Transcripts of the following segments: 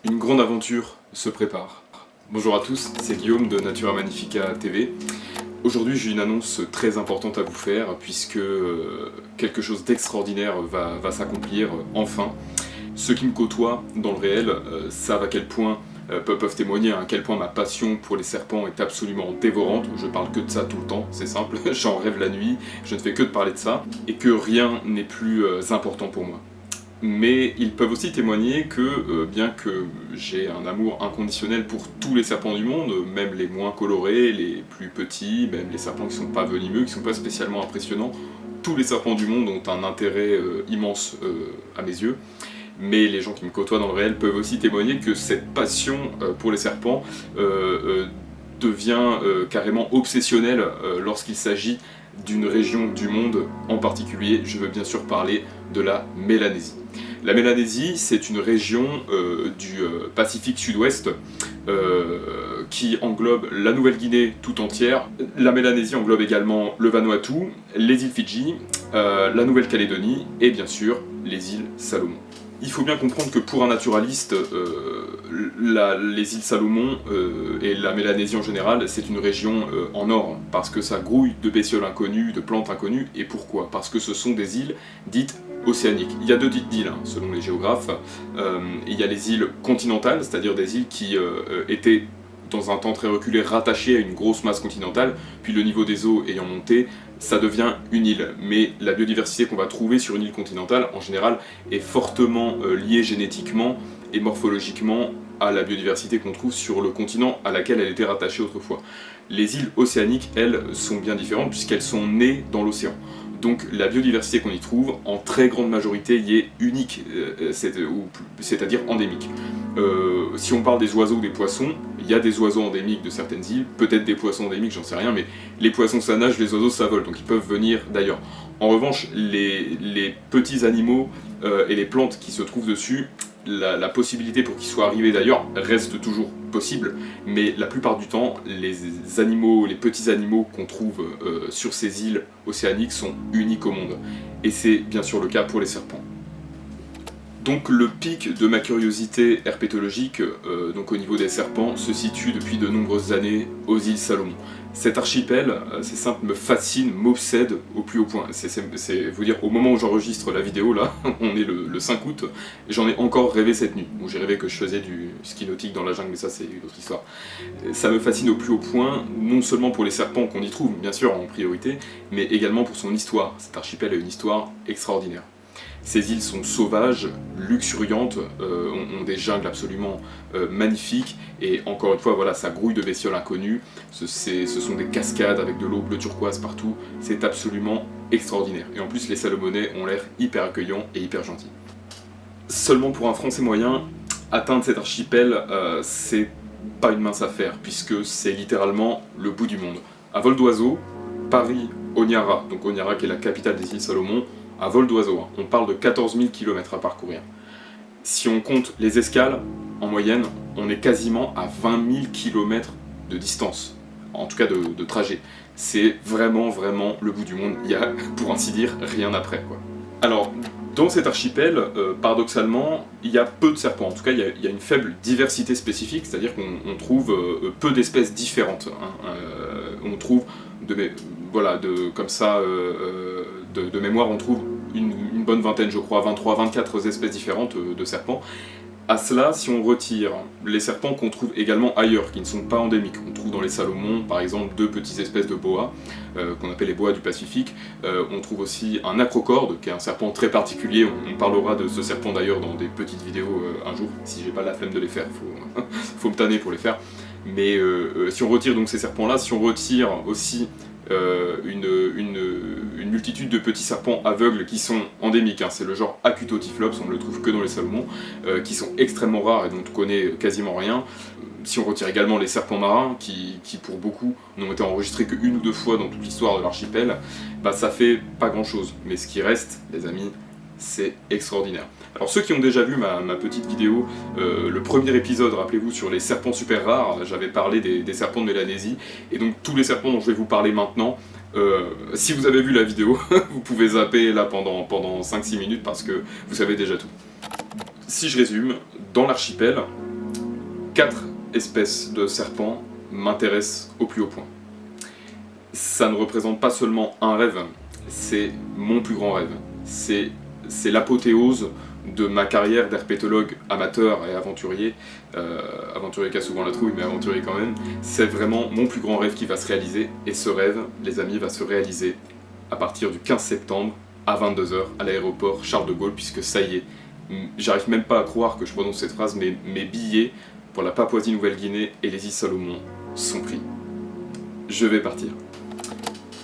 Une grande aventure se prépare. Bonjour à tous, c'est Guillaume de Natura Magnifica TV. Aujourd'hui j'ai une annonce très importante à vous faire puisque quelque chose d'extraordinaire va s'accomplir enfin. Ceux qui me côtoient dans le réel savent à quel point, peuvent témoigner à quel point ma passion pour les serpents est absolument dévorante. Je parle que de ça tout le temps, c'est simple, j'en rêve la nuit, je ne fais que de parler de ça, et que rien n'est plus important pour moi. Mais ils peuvent aussi témoigner que, bien que j'ai un amour inconditionnel pour tous les serpents du monde, même les moins colorés, les plus petits, même les serpents qui sont pas venimeux, qui sont pas spécialement impressionnants, tous les serpents du monde ont un intérêt immense à mes yeux. Mais les gens qui me côtoient dans le réel peuvent aussi témoigner que cette passion pour les serpents devient carrément obsessionnelle lorsqu'il s'agit d'une région du monde en particulier. Je veux bien sûr parler de la Mélanésie. La Mélanésie, c'est une région du Pacifique Sud-Ouest qui englobe la Nouvelle-Guinée tout entière. La Mélanésie englobe également le Vanuatu, les îles Fidji, la Nouvelle-Calédonie et bien sûr les îles Salomon. Il faut bien comprendre que pour un naturaliste, les îles Salomon et la Mélanésie en général, c'est une région en or, parce que ça grouille de bestioles inconnues, de plantes inconnues, et pourquoi? Parce que ce sont des îles dites océaniques. Il y a deux types d'îles, hein, selon les géographes. Il y a les îles continentales, c'est-à-dire des îles qui étaient dans un temps très reculé rattachées à une grosse masse continentale, puis le niveau des eaux ayant monté, ça devient une île. Mais la biodiversité qu'on va trouver sur une île continentale, en général, est fortement liée génétiquement et morphologiquement à la biodiversité qu'on trouve sur le continent à laquelle elle était rattachée autrefois. Les îles océaniques, elles, sont bien différentes puisqu'elles sont nées dans l'océan. Donc la biodiversité qu'on y trouve, en très grande majorité, y est unique, c'est-à-dire endémique. Si on parle des oiseaux ou des poissons, il y a des oiseaux endémiques de certaines îles, peut-être des poissons endémiques, j'en sais rien, mais les poissons ça nage, les oiseaux ça vole, donc ils peuvent venir d'ailleurs. En revanche, les petits animaux et les plantes qui se trouvent dessus, la possibilité pour qu'ils soient arrivés d'ailleurs reste toujours possible, mais la plupart du temps, les petits animaux qu'on trouve sur ces îles océaniques sont uniques au monde. Et c'est bien sûr le cas pour les serpents. Donc le pic de ma curiosité herpétologique, donc au niveau des serpents, se situe depuis de nombreuses années aux îles Salomon. Cet archipel, c'est simple, me fascine, m'obsède au plus haut point. C'est vous dire, au moment où j'enregistre la vidéo, là, on est le 5 août, j'en ai encore rêvé cette nuit. Bon, j'ai rêvé que je faisais du ski nautique dans la jungle, mais ça c'est une autre histoire. Ça me fascine au plus haut point, non seulement pour les serpents qu'on y trouve, bien sûr en priorité, mais également pour son histoire. Cet archipel a une histoire extraordinaire. Ces îles sont sauvages, luxuriantes, ont des jungles absolument magnifiques, et encore une fois, voilà, ça grouille de bestioles inconnues, ce sont des cascades avec de l'eau bleu turquoise partout, c'est absolument extraordinaire. Et en plus, les Salomonais ont l'air hyper accueillants et hyper gentils. Seulement pour un Français moyen, atteindre cet archipel, c'est pas une mince affaire, puisque c'est littéralement le bout du monde. À vol d'oiseau, Paris-Honiara, donc Honiara qui est la capitale des îles Salomon, à vol d'oiseau, hein. On parle de 14 000 km à parcourir. Si on compte les escales, en moyenne, on est quasiment à 20 000 km de distance, en tout cas de trajet. C'est vraiment le bout du monde, il y a, pour ainsi dire, rien après, quoi. Alors, dans cet archipel, paradoxalement, il y a peu de serpents, en tout cas il y a une faible diversité spécifique, c'est-à-dire qu'on trouve peu d'espèces différentes. Hein. On trouve, comme ça, de mémoire, on trouve une bonne vingtaine, je crois, 23-24 espèces différentes de serpents. À cela, si on retire les serpents qu'on trouve également ailleurs, qui ne sont pas endémiques, on trouve dans les Salomon, par exemple, 2 petites espèces de boas, qu'on appelle les boas du Pacifique. On trouve aussi un acrocorde, qui est un serpent très particulier. On parlera de ce serpent d'ailleurs dans des petites vidéos un jour, si j'ai pas la flemme de les faire, faut me tanner pour les faire. Mais si on retire donc ces serpents-là, si on retire aussi une multitude de petits serpents aveugles qui sont endémiques, hein, c'est le genre Acutotyphlops, on ne le trouve que dans les Salomon, qui sont extrêmement rares et dont on connaît quasiment rien. Si on retire également les serpents marins, qui pour beaucoup n'ont été enregistrés qu'une ou 2 fois dans toute l'histoire de l'archipel, bah ça fait pas grand chose. Mais ce qui reste, les amis, c'est extraordinaire. Alors ceux qui ont déjà vu ma petite vidéo, le premier épisode, rappelez-vous, sur les serpents super rares, j'avais parlé des serpents de Mélanésie, et donc tous les serpents dont je vais vous parler maintenant, si vous avez vu la vidéo, vous pouvez zapper là pendant 5-6 minutes parce que vous savez déjà tout. Si je résume, dans l'archipel, 4 espèces de serpents m'intéressent au plus haut point. Ça ne représente pas seulement un rêve, c'est mon plus grand rêve. C'est l'apothéose de ma carrière d'herpétologue amateur et aventurier, aventurier qui a souvent la trouille, mais aventurier quand même. C'est vraiment mon plus grand rêve qui va se réaliser, et ce rêve, les amis, va se réaliser à partir du 15 septembre à 22 h à l'aéroport Charles de Gaulle, puisque ça y est, j'arrive même pas à croire que je prononce cette phrase, mais mes billets pour la Papouasie-Nouvelle-Guinée et les îles Salomon sont pris. Je vais partir.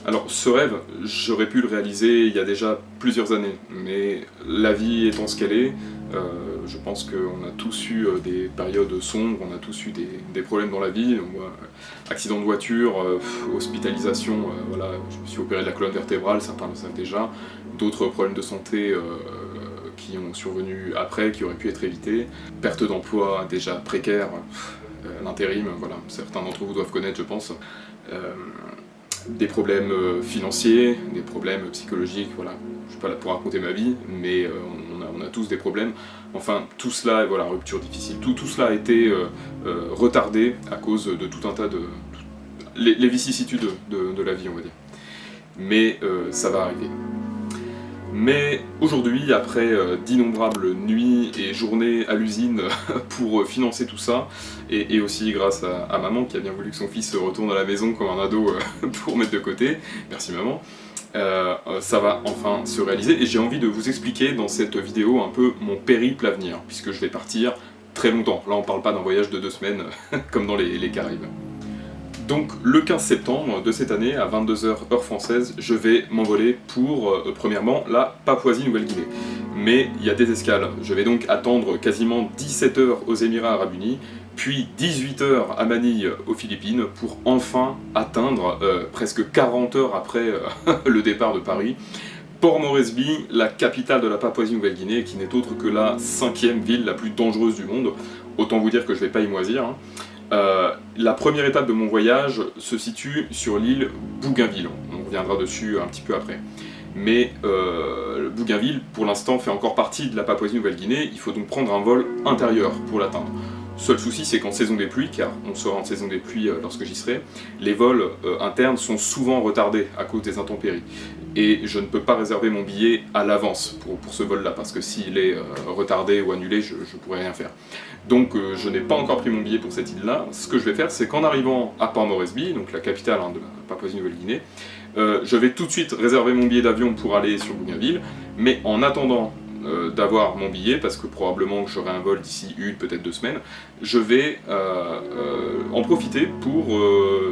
Alors ce rêve, j'aurais pu le réaliser il y a déjà plusieurs années, mais la vie étant ce qu'elle est, je pense qu'on a tous eu des périodes sombres, on a tous eu des problèmes dans la vie, accident de voiture, hospitalisation, voilà, je me suis opéré de la colonne vertébrale, certains le savent déjà, d'autres problèmes de santé qui ont survenu après, qui auraient pu être évités, perte d'emploi déjà précaire, l'intérim, voilà, certains d'entre vous doivent connaître je pense, des problèmes financiers, des problèmes psychologiques, voilà. Je suis pas là pour raconter ma vie, mais on a tous des problèmes. Enfin, tout cela, voilà, rupture difficile, tout cela a été retardé à cause de tout un tas de... les vicissitudes de la vie, on va dire. Mais ça va arriver. Mais aujourd'hui, après d'innombrables nuits et journées à l'usine pour financer tout ça, et aussi grâce à maman qui a bien voulu que son fils retourne à la maison comme un ado pour mettre de côté, merci maman, ça va enfin se réaliser, et j'ai envie de vous expliquer dans cette vidéo un peu mon périple à venir, puisque je vais partir très longtemps. Là on parle pas d'un voyage de 2 semaines comme dans les Caraïbes. Donc le 15 septembre de cette année, à 22 h heure française, je vais m'envoler pour, premièrement, la Papouasie-Nouvelle-Guinée. Mais il y a des escales. Je vais donc attendre quasiment 17 h aux Émirats Arabes Unis, puis 18 h à Manille aux Philippines, pour enfin atteindre, presque 40 heures après le départ de Paris, Port Moresby, la capitale de la Papouasie-Nouvelle-Guinée, qui n'est autre que la 5e ville la plus dangereuse du monde. Autant vous dire que je vais pas y moisir, hein. La première étape de mon voyage se situe sur l'île Bougainville, on reviendra dessus un petit peu après. Mais Bougainville, pour l'instant, fait encore partie de la Papouasie-Nouvelle-Guinée, il faut donc prendre un vol intérieur pour l'atteindre. Seul souci, c'est qu'en saison des pluies, car on sera en saison des pluies lorsque j'y serai, les vols internes sont souvent retardés à cause des intempéries. Et je ne peux pas réserver mon billet à l'avance pour ce vol-là, parce que s'il est retardé ou annulé, je ne pourrai rien faire. Donc je n'ai pas encore pris mon billet pour cette île-là. Ce que je vais faire, c'est qu'en arrivant à Port Moresby, donc la capitale de la Papouasie-Nouvelle-Guinée, je vais tout de suite réserver mon billet d'avion pour aller sur Bougainville, mais en attendant d'avoir mon billet, parce que probablement que j'aurai un vol d'ici peut-être 2 semaines, je vais en profiter pour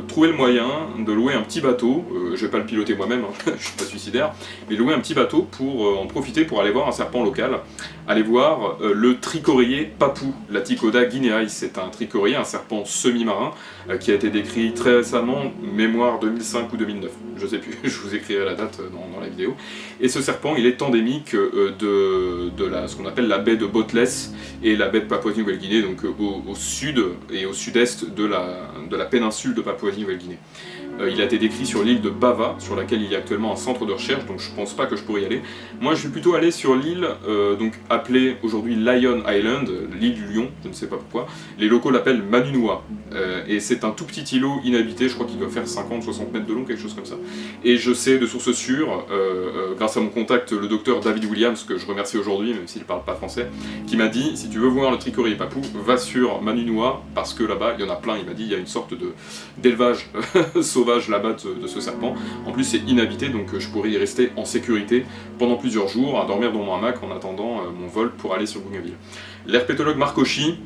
trouver le moyen de louer un petit bateau, je vais pas le piloter moi-même, hein, je suis pas suicidaire, mais louer un petit bateau pour en profiter pour aller voir un serpent local, aller voir le tricoréier papou, la Ticoda guineae. C'est un tricoréier, un serpent semi-marin, qui a été décrit très récemment, mémoire 2005 ou 2009, je sais plus, je vous écrirai la date dans la vidéo. Et ce serpent, il est endémique de ce qu'on appelle la baie de Botless et la baie de Papouasie-Nouvelle-Guinée, donc au sud et au sud-est de la péninsule de Papouasie-Nouvelle-Guinée. Il a été décrit sur l'île de Bava, sur laquelle il y a actuellement un centre de recherche, donc je pense pas que je pourrais y aller. Moi je vais plutôt aller sur l'île, donc appelée aujourd'hui Lion Island, l'île du lion, je ne sais pas pourquoi. Les locaux l'appellent Manunua, et c'est un tout petit îlot inhabité, je crois qu'il doit faire 50-60 mètres de long, quelque chose comme ça. Et je sais de sources sûres, grâce à mon contact, le docteur David Williams, que je remercie aujourd'hui, même s'il ne parle pas français, qui m'a dit, si tu veux voir le tricoréier papou, va sur Manunua, parce que là-bas, il y en a plein, il m'a dit, il y a une sorte d'élevage sauvage là-bas de ce serpent. En plus, c'est inhabité, donc je pourrais y rester en sécurité pendant plusieurs jours, à dormir dans mon hamac en attendant mon vol pour aller sur Bougainville. L'herpétologue Marc Auchy,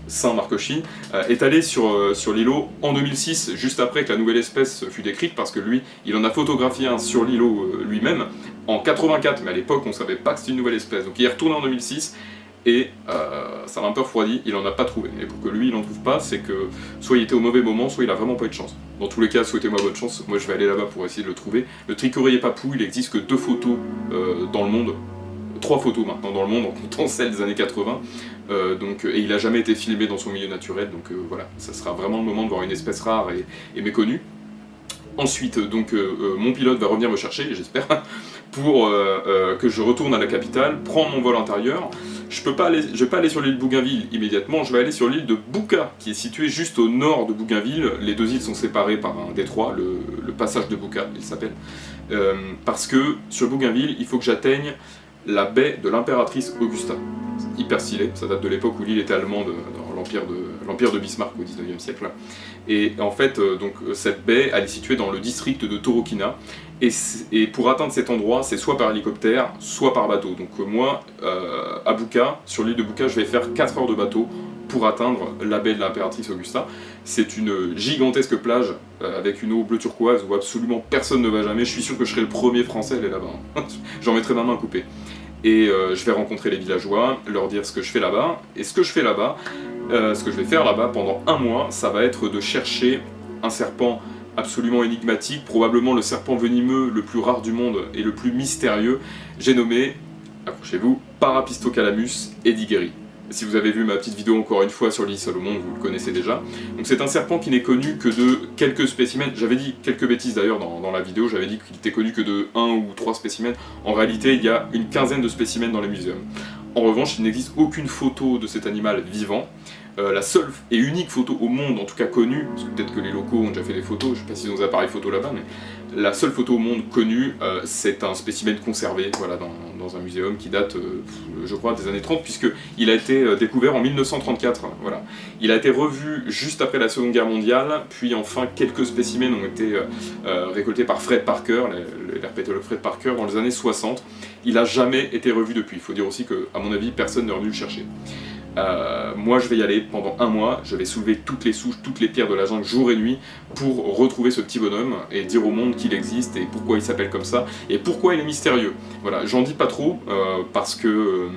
Saint Marc Auchy, est allé sur l'îlot en 2006, juste après que la nouvelle espèce fut décrite, parce que lui, il en a photographié un sur l'îlot lui-même, en 84, mais à l'époque, on ne savait pas que c'était une nouvelle espèce. Donc il est retourné en 2006, et ça m'a un peu refroidi, il en a pas trouvé. Et pour que lui il en trouve pas, c'est que soit il était au mauvais moment, soit il a vraiment pas eu de chance. Dans tous les cas, souhaitez-moi bonne chance, moi je vais aller là-bas pour essayer de le trouver. Le tricoréier papou, il existe que 2 photos dans le monde, 3 photos maintenant dans le monde, en comptant celles des années 80, et il a jamais été filmé dans son milieu naturel, donc voilà, ça sera vraiment le moment de voir une espèce rare et méconnue. Ensuite, donc, mon pilote va revenir me chercher, j'espère, pour que je retourne à la capitale, prendre mon vol intérieur, je vais pas aller sur l'île Bougainville immédiatement, je vais aller sur l'île de Bouka, qui est située juste au nord de Bougainville. Les deux îles sont séparées par un détroit, le passage de Bouka, il s'appelle. Parce que sur Bougainville, il faut que j'atteigne la baie de l'impératrice Augusta. C'est hyper stylé, ça date de l'époque où l'île était allemande, dans l'empire de Bismarck au 19e siècle. Et en fait, donc, cette baie, elle est située dans le district de Torokina. Et pour atteindre cet endroit, c'est soit par hélicoptère, soit par bateau. Donc moi, à Bouka, sur l'île de Bouka, je vais faire 4 heures de bateau pour atteindre la baie de l'impératrice Augusta. C'est une gigantesque plage avec une eau bleu turquoise où absolument personne ne va jamais. Je suis sûr que je serai le premier français à aller là-bas. J'en mettrai ma main coupée. Et je vais rencontrer les villageois, leur dire ce que je fais là-bas. Et ce que je fais là-bas, ce que je vais faire là-bas pendant 1 mois, ça va être de chercher un serpent absolument énigmatique, probablement le serpent venimeux le plus rare du monde et le plus mystérieux. J'ai nommé, accrochez-vous, Parapistocalamus edigeri. Si vous avez vu ma petite vidéo encore une fois sur l'île Salomon, vous le connaissez déjà. Donc c'est un serpent qui n'est connu que de quelques spécimens. J'avais dit quelques bêtises d'ailleurs dans la vidéo, j'avais dit qu'il était connu que de 1 ou 3 spécimens. En réalité, il y a une quinzaine de spécimens dans les musées. En revanche, il n'existe aucune photo de cet animal vivant. La seule et unique photo au monde, en tout cas connue, parce que peut-être que les locaux ont déjà fait des photos, je ne sais pas s'ils ont des appareils photo là-bas, mais la seule photo au monde connue, c'est un spécimen conservé voilà, dans un muséum qui date, je crois, des années 30, puisqu'il a été découvert en 1934. Voilà. Il a été revu juste après la Seconde Guerre mondiale, puis enfin quelques spécimens ont été récoltés par Fred Parker, l'herpétologue Fred Parker, dans les années 60. Il n'a jamais été revu depuis. Il faut dire aussi qu'à mon avis, personne n'est revenu le chercher. Moi je vais y aller pendant 1 mois, je vais soulever toutes les souches, toutes les pierres de la jungle jour et nuit pour retrouver ce petit bonhomme et dire au monde qu'il existe et pourquoi il s'appelle comme ça et pourquoi il est mystérieux. Voilà, j'en dis pas trop parce que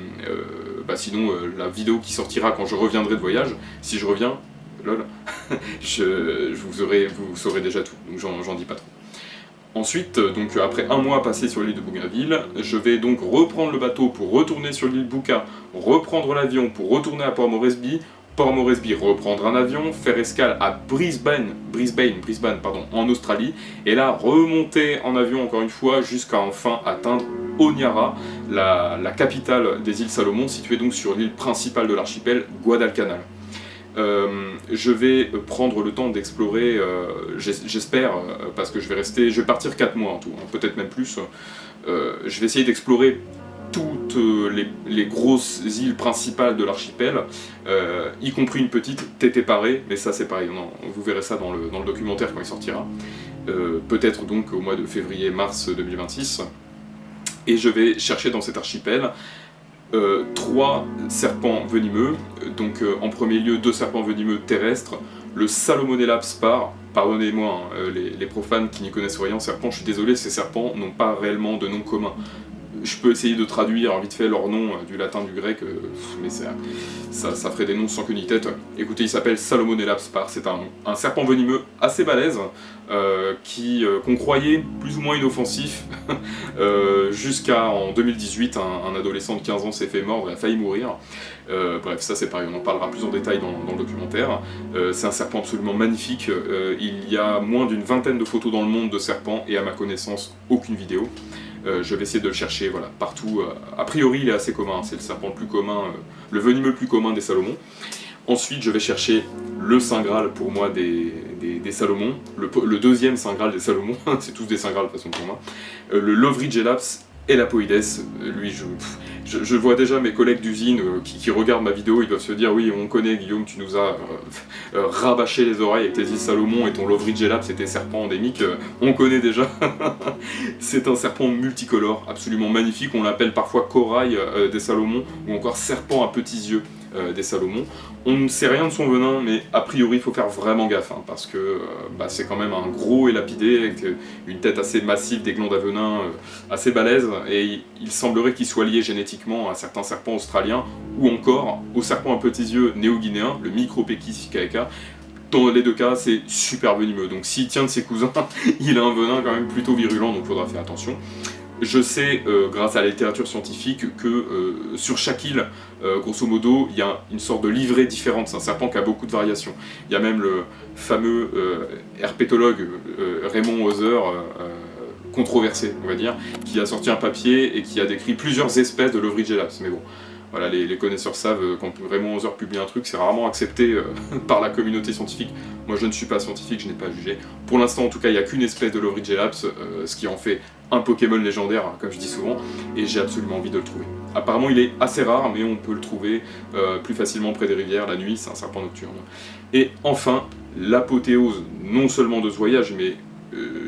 sinon la vidéo qui sortira quand je reviendrai de voyage, si je reviens, lol, vous saurez déjà tout, donc j'en dis pas trop. Ensuite, donc après 1 mois passé sur l'île de Bougainville, je vais donc reprendre le bateau pour retourner sur l'île Bouka, reprendre l'avion pour retourner à Port Moresby, reprendre un avion, faire escale à Brisbane, en Australie, et là remonter en avion encore une fois jusqu'à enfin atteindre Honiara, la capitale des îles Salomon, située donc sur l'île principale de l'archipel, Guadalcanal. Je vais prendre le temps d'explorer, j'espère, parce que je vais partir 4 mois en tout, hein, peut-être même plus. Je vais essayer d'explorer toutes les grosses îles principales de l'archipel, y compris une petite Tété-Paré, mais ça c'est pareil, non, vous verrez ça dans le documentaire quand il sortira. Peut-être donc au mois de février-mars 2026. Et je vais chercher dans cet archipel 3 serpents venimeux, donc en premier lieu 2 serpents venimeux terrestres, le Salomonella spar, pardonnez-moi les profanes qui n'y connaissent rien en serpents, je suis désolé, ces serpents n'ont pas réellement de nom commun. Je peux essayer de traduire vite fait leur nom du latin, du grec, mais ça ferait des noms sans queue ni tête. Écoutez, il s'appelle Salomonella spar, c'est un serpent venimeux assez balèze, qu'on croyait plus ou moins inoffensif, jusqu'à en 2018, un adolescent de 15 ans s'est fait mordre et a failli mourir. Bref, ça c'est pareil, on en parlera plus en détail dans le documentaire. C'est un serpent absolument magnifique, il y a moins d'une vingtaine de photos dans le monde de serpents, et à ma connaissance, aucune vidéo. Je vais essayer de le chercher voilà, partout. A priori, il est assez commun, c'est le serpent le plus commun, le venimeux le plus commun des Salomon. Ensuite, je vais chercher le Saint Graal pour moi des Salomon, le deuxième Saint Graal des Salomon, c'est tous des Saint Graal de toute façon pour moi. Le Lovridgelaps et l'Apoides, lui je vois déjà mes collègues d'usine qui regardent ma vidéo, ils doivent se dire oui on connaît Guillaume, tu nous as rabâché les oreilles avec tes îles Salomon et ton Lovridgelaps et tes serpents endémiques, on connaît déjà. C'est un serpent multicolore, absolument magnifique, on l'appelle parfois corail des Salomon ou encore serpent à petits yeux des Salomon. On ne sait rien de son venin, mais a priori il faut faire vraiment gaffe, hein, parce que c'est quand même un gros et lapidé, avec une tête assez massive, des glandes à venin assez balèzes, et il semblerait qu'il soit lié génétiquement à certains serpents australiens, ou encore au serpent à petits yeux néo-guinéen, le Micropechis caeca. Dans les 2 cas, c'est super venimeux, donc s'il tient de ses cousins, il a un venin quand même plutôt virulent, donc il faudra faire attention. Je sais, grâce à la littérature scientifique, que sur chaque île, grosso modo, il y a une sorte de livrée différente. C'est un serpent qui a beaucoup de variations. Il y a même le fameux herpétologue Raymond Hauser, controversé, on va dire, qui a sorti un papier et qui a décrit plusieurs espèces de Lovridgelaps. Mais bon, Voilà, les connaisseurs savent, quand Raymond Hauser publie un truc, c'est rarement accepté par la communauté scientifique. Moi je ne suis pas scientifique, je n'ai pas jugé. Pour l'instant en tout cas, il n'y a qu'une espèce de Lovrigelapse, ce qui en fait un Pokémon légendaire, comme je dis souvent, et j'ai absolument envie de le trouver. Apparemment il est assez rare, mais on peut le trouver plus facilement près des rivières, la nuit, c'est un serpent nocturne. Et enfin, l'apothéose, non seulement de ce voyage, mais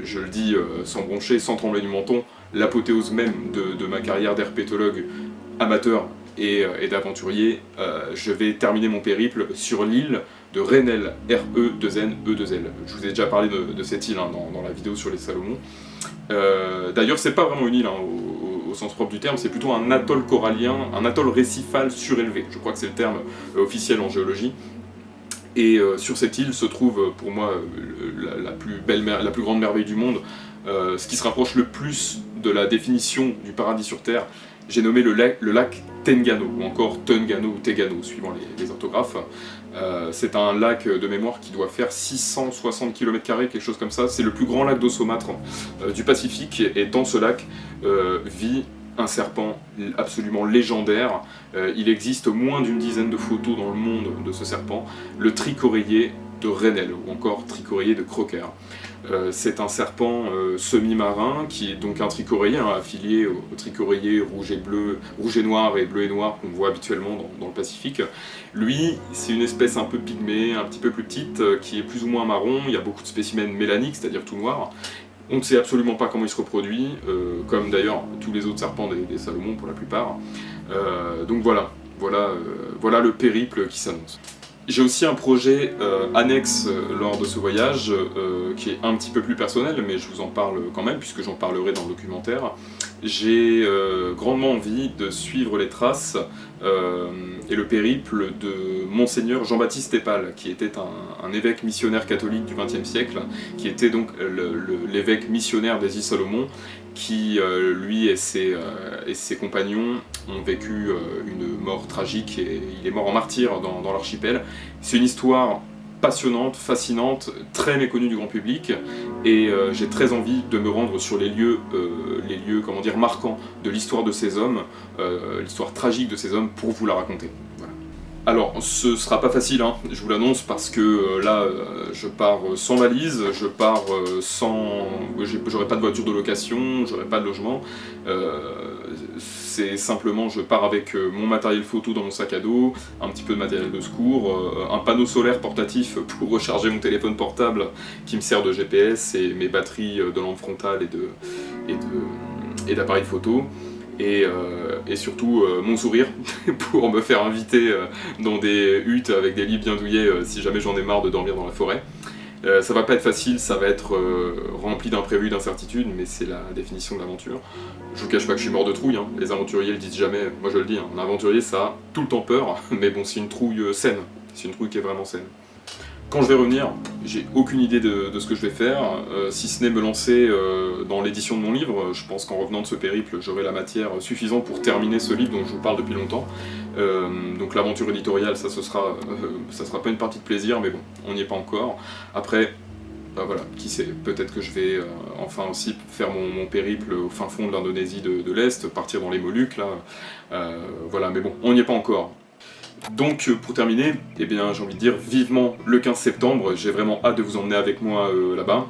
je le dis sans broncher, sans trembler du menton, l'apothéose même de ma carrière d'herpétologue amateur et d'aventurier, je vais terminer mon périple sur l'île de Rennell, R-E-2-N-E-2-L. Je vous ai déjà parlé de cette île dans la vidéo sur les Salomon. D'ailleurs, c'est pas vraiment une île au sens propre du terme, c'est plutôt un atoll corallien, un atoll récifal surélevé. Je crois que c'est le terme officiel en géologie. Et sur cette île se trouve pour moi la plus grande merveille du monde, ce qui se rapproche le plus de la définition du paradis sur Terre. J'ai nommé le lac Tengano, ou encore Tungano ou Tegano, suivant les orthographes. C'est un lac de mémoire qui doit faire 660 km², quelque chose comme ça. C'est le plus grand lac d'eau saumâtre du Pacifique, et dans ce lac vit un serpent absolument légendaire. Il existe moins d'une dizaine de photos dans le monde de ce serpent, le tricoréier de Rennell, ou encore tricoréier de Crocker. C'est un serpent semi-marin qui est donc un tricoréier, affilié au tricoréier rouge et noir et bleu et noir qu'on voit habituellement dans le Pacifique. Lui, c'est une espèce un peu pygmée, un petit peu plus petite, qui est plus ou moins marron. Il y a beaucoup de spécimens mélaniques, c'est-à-dire tout noir. On ne sait absolument pas comment il se reproduit, comme d'ailleurs tous les autres serpents des Salomon pour la plupart. Donc voilà le périple qui s'annonce. J'ai aussi un projet annexe lors de ce voyage, qui est un petit peu plus personnel, mais je vous en parle quand même, puisque j'en parlerai dans le documentaire. J'ai grandement envie de suivre les traces et le périple de Monseigneur Jean-Baptiste Épal, qui était un évêque missionnaire catholique du XXe siècle, qui était donc l'évêque missionnaire des îles Salomon, qui, lui et ses compagnons, ont vécu une mort tragique, et il est mort en martyr dans l'archipel. C'est une histoire passionnante, fascinante, très méconnue du grand public, et j'ai très envie de me rendre sur les lieux comment dire, marquants de l'histoire de ces hommes, l'histoire tragique de ces hommes, pour vous la raconter. Voilà. Alors, ce sera pas facile, hein, je vous l'annonce, parce que là, je pars sans valise, je pars sans... J'aurai pas de voiture de location, j'aurai pas de logement. C'est simplement, je pars avec mon matériel photo dans mon sac à dos, un petit peu de matériel de secours, un panneau solaire portatif pour recharger mon téléphone portable qui me sert de GPS, et mes batteries de lampe frontale et d'appareil photo. Et surtout mon sourire pour me faire inviter dans des huttes avec des lits bien douillets si jamais j'en ai marre de dormir dans la forêt. Ça va pas être facile, ça va être rempli d'imprévus, d'incertitudes, mais c'est la définition de l'aventure. Je vous cache pas que je suis mort de trouille, hein. Les aventuriers le disent jamais, moi je le dis, hein. Un aventurier ça a tout le temps peur, mais bon, c'est une trouille saine, c'est une trouille qui est vraiment saine. Quand je vais revenir, j'ai aucune idée de ce que je vais faire, si ce n'est me lancer dans l'édition de mon livre. Je pense qu'en revenant de ce périple, j'aurai la matière suffisante pour terminer ce livre dont je vous parle depuis longtemps. Donc l'aventure éditoriale, ça sera pas une partie de plaisir, mais bon, on n'y est pas encore. Après, bah voilà, qui sait, peut-être que je vais enfin aussi faire mon périple au fin fond de l'Indonésie de l'Est, partir dans les Moluques, là. Voilà, mais bon, on n'y est pas encore. Donc pour terminer, eh bien, j'ai envie de dire vivement le 15 septembre, j'ai vraiment hâte de vous emmener avec moi là-bas.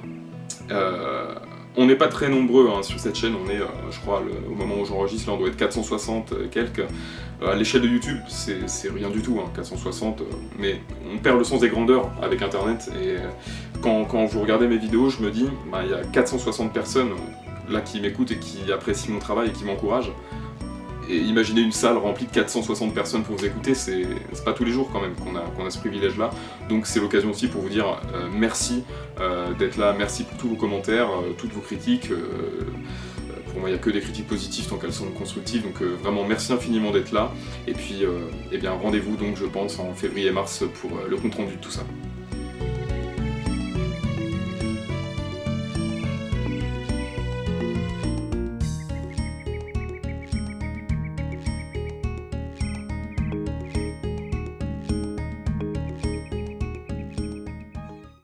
On n'est pas très nombreux hein, sur cette chaîne, on est, je crois, au moment où j'enregistre, là on doit être 460 quelques. À l'échelle de YouTube, c'est rien du tout, hein, 460, mais on perd le sens des grandeurs avec Internet, et quand vous regardez mes vidéos, je me dis, bah, y a 460 personnes là qui m'écoutent et qui apprécient mon travail et qui m'encouragent. Et imaginez une salle remplie de 460 personnes pour vous écouter, c'est pas tous les jours quand même qu'on a ce privilège-là. Donc c'est l'occasion aussi pour vous dire merci d'être là, merci pour tous vos commentaires, toutes vos critiques. Pour moi, il n'y a que des critiques positives tant qu'elles sont constructives, donc vraiment merci infiniment d'être là. Et puis, eh bien, rendez-vous donc, je pense, en février-mars pour le compte-rendu de tout ça.